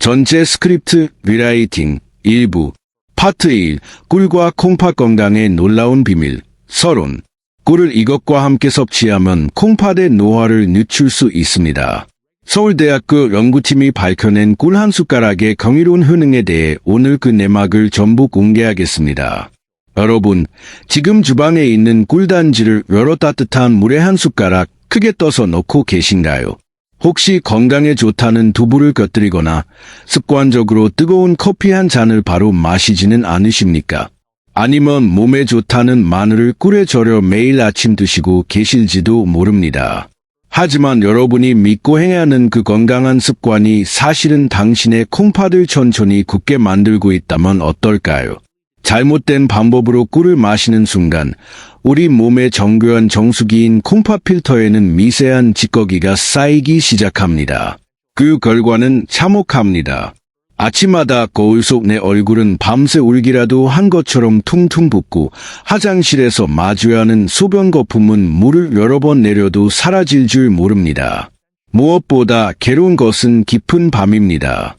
전체 스크립트 리라이팅 1부 파트 1 꿀과 콩팥 건강의 놀라운 비밀 서론 꿀을 이것과 함께 섭취하면 콩팥의 노화를 늦출 수 있습니다. 서울대학교 연구팀이 밝혀낸 꿀 한 숟가락의 경이로운 효능에 대해 오늘 그 내막을 전부 공개하겠습니다. 여러분, 지금 주방에 있는 꿀단지를 열어 따뜻한 물에 한 숟가락 크게 떠서 넣고 계신가요? 혹시 건강에 좋다는 두부를 곁들이거나 습관적으로 뜨거운 커피 한 잔을 바로 마시지는 않으십니까? 아니면 몸에 좋다는 마늘을 꿀에 절여 매일 아침 드시고 계실지도 모릅니다. 하지만 여러분이 믿고 행하는 그 건강한 습관이 사실은 당신의 콩팥을 천천히 굳게 만들고 있다면 어떨까요? 잘못된 방법으로 꿀을 마시는 순간 우리 몸의 정교한 정수기인 콩팥 필터에는 미세한 찌꺼기가 쌓이기 시작합니다. 그 결과는 참혹합니다. 아침마다 거울 속 내 얼굴은 밤새 울기라도 한 것처럼 퉁퉁 붓고 화장실에서 마주해야 하는 소변 거품은 물을 여러 번 내려도 사라질 줄 모릅니다. 무엇보다 괴로운 것은 깊은 밤입니다.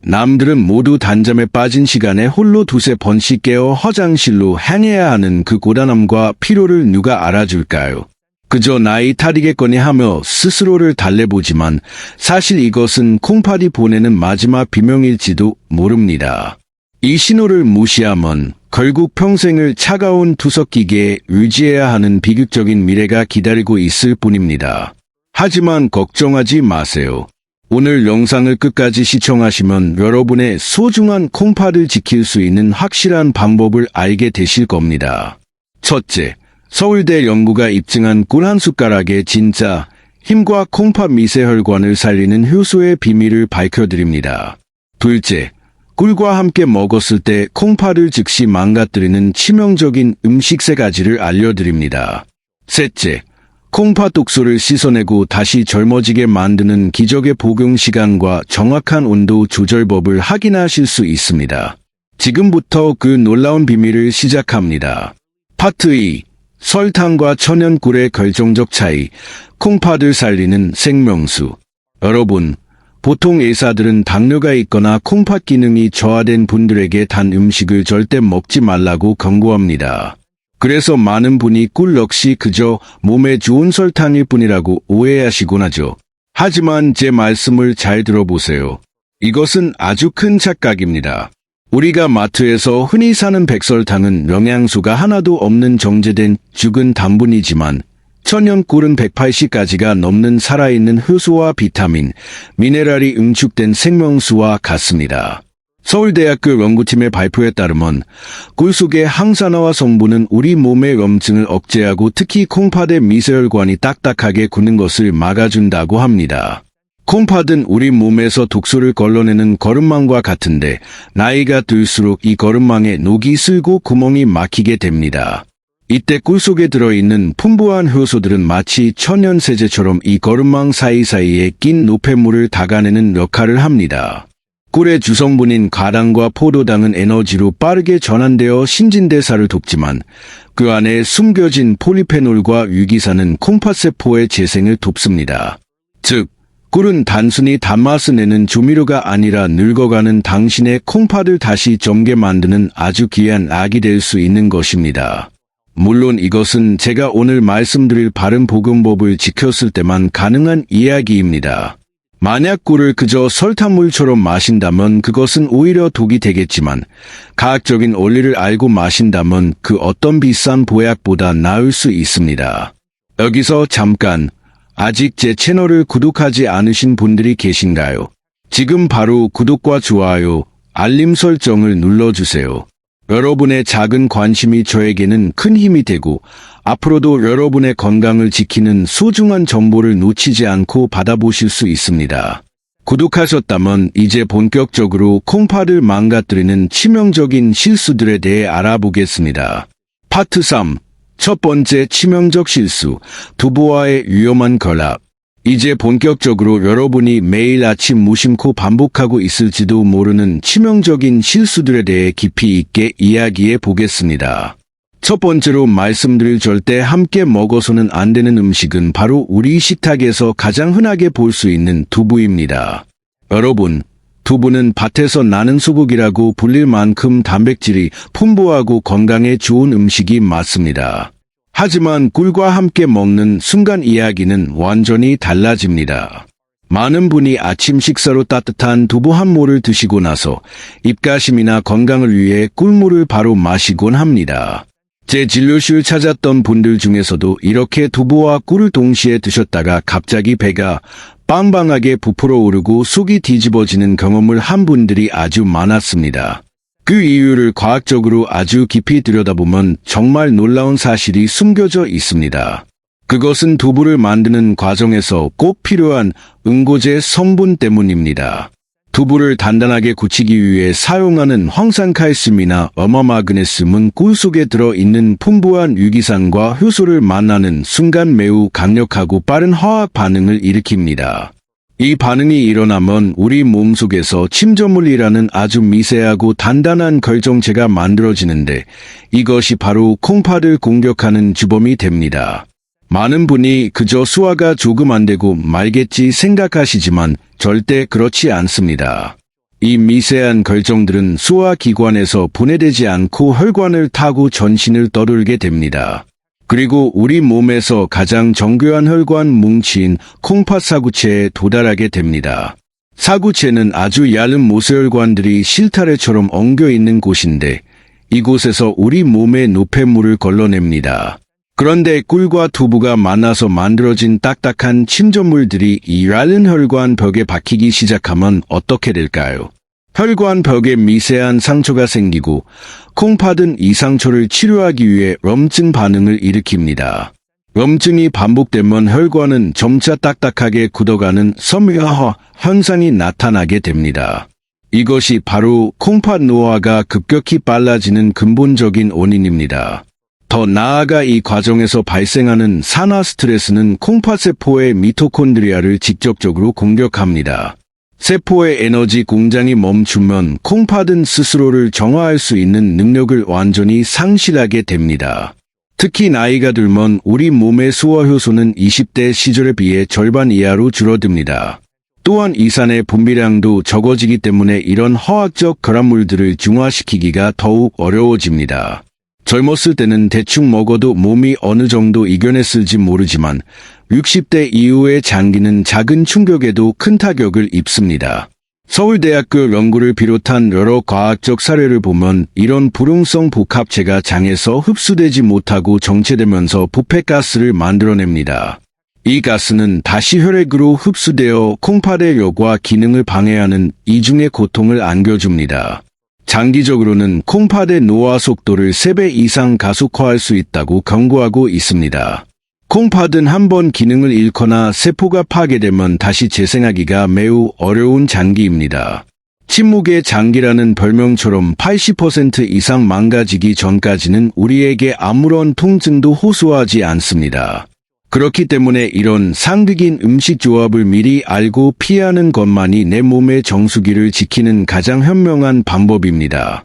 남들은 모두 단잠에 빠진 시간에 홀로 두세 번씩 깨어 화장실로 향해야 하는 그 고단함과 피로를 누가 알아줄까요? 그저 나이 탓이겠거니 하며 스스로를 달래보지만 사실 이것은 콩팥이 보내는 마지막 비명일지도 모릅니다. 이 신호를 무시하면 결국 평생을 차가운 투석기계에 의지해야 하는 비극적인 미래가 기다리고 있을 뿐입니다. 하지만 걱정하지 마세요. 오늘 영상을 끝까지 시청하시면 여러분의 소중한 콩팥을 지킬 수 있는 확실한 방법을 알게 되실 겁니다. 첫째, 서울대 연구가 입증한 꿀 한 숟가락의 진짜 힘과 콩팥 미세혈관을 살리는 효소의 비밀을 밝혀드립니다. 둘째, 꿀과 함께 먹었을 때 콩팥을 즉시 망가뜨리는 치명적인 음식 3가지를 알려드립니다. 셋째, 콩팥 독소를 씻어내고 다시 젊어지게 만드는 기적의 복용 시간과 정확한 온도 조절법을 확인하실 수 있습니다. 지금부터 그 놀라운 비밀을 시작합니다. 파트 2. 설탕과 천연꿀의 결정적 차이, 콩팥을 살리는 생명수. 여러분, 보통 의사들은 당뇨가 있거나 콩팥 기능이 저하된 분들에게 단 음식을 절대 먹지 말라고 권고합니다. 그래서 많은 분이 꿀 역시 그저 몸에 좋은 설탕일 뿐이라고 오해하시곤 하죠. 하지만 제 말씀을 잘 들어보세요. 이것은 아주 큰 착각입니다. 우리가 마트에서 흔히 사는 백설탕은 영양소가 하나도 없는 정제된 죽은 단분이지만 천연꿀은 180가지가 넘는 살아있는 효소와 비타민, 미네랄이 응축된 생명수와 같습니다. 서울대학교 연구팀의 발표에 따르면 꿀 속의 항산화와 성분은 우리 몸의 염증을 억제하고 특히 콩팥의 미세혈관이 딱딱하게 굳는 것을 막아준다고 합니다. 콩팥은 우리 몸에서 독소를 걸러내는 거름망과 같은데 나이가 들수록 이 거름망에 녹이 슬고 구멍이 막히게 됩니다. 이때 꿀 속에 들어있는 풍부한 효소들은 마치 천연세제처럼 이 거름망 사이사이에 낀 노폐물을 닦아내는 역할을 합니다. 꿀의 주성분인 가당과 포도당은 에너지로 빠르게 전환되어 신진대사를 돕지만 그 안에 숨겨진 폴리페놀과 유기산은 콩팥세포의 재생을 돕습니다. 즉, 꿀은 단순히 단맛을 내는 조미료가 아니라 늙어가는 당신의 콩팥을 다시 젊게 만드는 아주 귀한 약이 될 수 있는 것입니다. 물론 이것은 제가 오늘 말씀드릴 바른 복용법을 지켰을 때만 가능한 이야기입니다. 만약 꿀을 그저 설탕물처럼 마신다면 그것은 오히려 독이 되겠지만 과학적인 원리를 알고 마신다면 그 어떤 비싼 보약보다 나을 수 있습니다. 여기서 잠깐, 아직 제 채널을 구독하지 않으신 분들이 계신가요? 지금 바로 구독과 좋아요, 알림 설정을 눌러주세요. 여러분의 작은 관심이 저에게는 큰 힘이 되고 앞으로도 여러분의 건강을 지키는 소중한 정보를 놓치지 않고 받아보실 수 있습니다. 구독하셨다면 이제 본격적으로 콩팥을 망가뜨리는 치명적인 실수들에 대해 알아보겠습니다. 파트 3. 첫 번째 치명적 실수, 두부와의 위험한 결합. 이제 본격적으로 여러분이 매일 아침 무심코 반복하고 있을지도 모르는 치명적인 실수들에 대해 깊이 있게 이야기해 보겠습니다. 첫 번째로 말씀드릴 절대 함께 먹어서는 안 되는 음식은 바로 우리 식탁에서 가장 흔하게 볼 수 있는 두부입니다. 여러분, 두부는 밭에서 나는 수북이라고 불릴 만큼 단백질이 풍부하고 건강에 좋은 음식이 맞습니다. 하지만 꿀과 함께 먹는 순간 이야기는 완전히 달라집니다. 많은 분이 아침 식사로 따뜻한 두부 한 모를 드시고 나서 입가심이나 건강을 위해 꿀물을 바로 마시곤 합니다. 제 진료실 찾았던 분들 중에서도 이렇게 두부와 꿀을 동시에 드셨다가 갑자기 배가 빵빵하게 부풀어 오르고 속이 뒤집어지는 경험을 한 분들이 아주 많았습니다. 그 이유를 과학적으로 아주 깊이 들여다보면 정말 놀라운 사실이 숨겨져 있습니다. 그것은 두부를 만드는 과정에서 꼭 필요한 응고제 성분 때문입니다. 두부를 단단하게 굳히기 위해 사용하는 황산칼슘이나 어마마그네슘은 꿀 속에 들어있는 풍부한 유기산과 효소를 만나는 순간 매우 강력하고 빠른 화학 반응을 일으킵니다. 이 반응이 일어나면 우리 몸속에서 침전물이라는 아주 미세하고 단단한 결정체가 만들어지는데 이것이 바로 콩팥을 공격하는 주범이 됩니다. 많은 분이 그저 소화가 조금 안 되고 말겠지 생각하시지만 절대 그렇지 않습니다. 이 미세한 결정들은 소화기관에서 분해되지 않고 혈관을 타고 전신을 떠돌게 됩니다. 그리고 우리 몸에서 가장 정교한 혈관 뭉치인 콩팥 사구체에 도달하게 됩니다. 사구체는 아주 얇은 모세혈관들이 실타래처럼 엉겨 있는 곳인데 이곳에서 우리 몸의 노폐물을 걸러냅니다. 그런데 꿀과 두부가 만나서 만들어진 딱딱한 침전물들이 이 얇은 혈관 벽에 박히기 시작하면 어떻게 될까요? 혈관 벽에 미세한 상처가 생기고 콩팥은 이 상처를 치료하기 위해 염증 반응을 일으킵니다. 염증이 반복되면 혈관은 점차 딱딱하게 굳어가는 섬유화 현상이 나타나게 됩니다. 이것이 바로 콩팥 노화가 급격히 빨라지는 근본적인 원인입니다. 더 나아가 이 과정에서 발생하는 산화 스트레스는 콩팥 세포의 미토콘드리아를 직접적으로 공격합니다. 세포의 에너지 공장이 멈추면 콩팥은 스스로를 정화할 수 있는 능력을 완전히 상실하게 됩니다. 특히 나이가 들면 우리 몸의 소화효소는 20대 시절에 비해 절반 이하로 줄어듭니다. 또한 이산의 분비량도 적어지기 때문에 이런 화학적 결합물들을 중화시키기가 더욱 어려워집니다. 젊었을 때는 대충 먹어도 몸이 어느 정도 이겨냈을지 모르지만 60대 이후의 장기는 작은 충격에도 큰 타격을 입습니다. 서울대학교 연구를 비롯한 여러 과학적 사례를 보면 이런 불응성 복합체가 장에서 흡수되지 못하고 정체되면서 부패가스를 만들어냅니다. 이 가스는 다시 혈액으로 흡수되어 콩팥의 력과 기능을 방해하는 이중의 고통을 안겨줍니다. 장기적으로는 콩팥의 노화 속도를 3배 이상 가속화할 수 있다고 경고하고 있습니다. 콩팥은 한번 기능을 잃거나 세포가 파괴되면 다시 재생하기가 매우 어려운 장기입니다. 침묵의 장기라는 별명처럼 80% 이상 망가지기 전까지는 우리에게 아무런 통증도 호소하지 않습니다. 그렇기 때문에 이런 상극인 음식 조합을 미리 알고 피하는 것만이 내 몸의 정수기를 지키는 가장 현명한 방법입니다.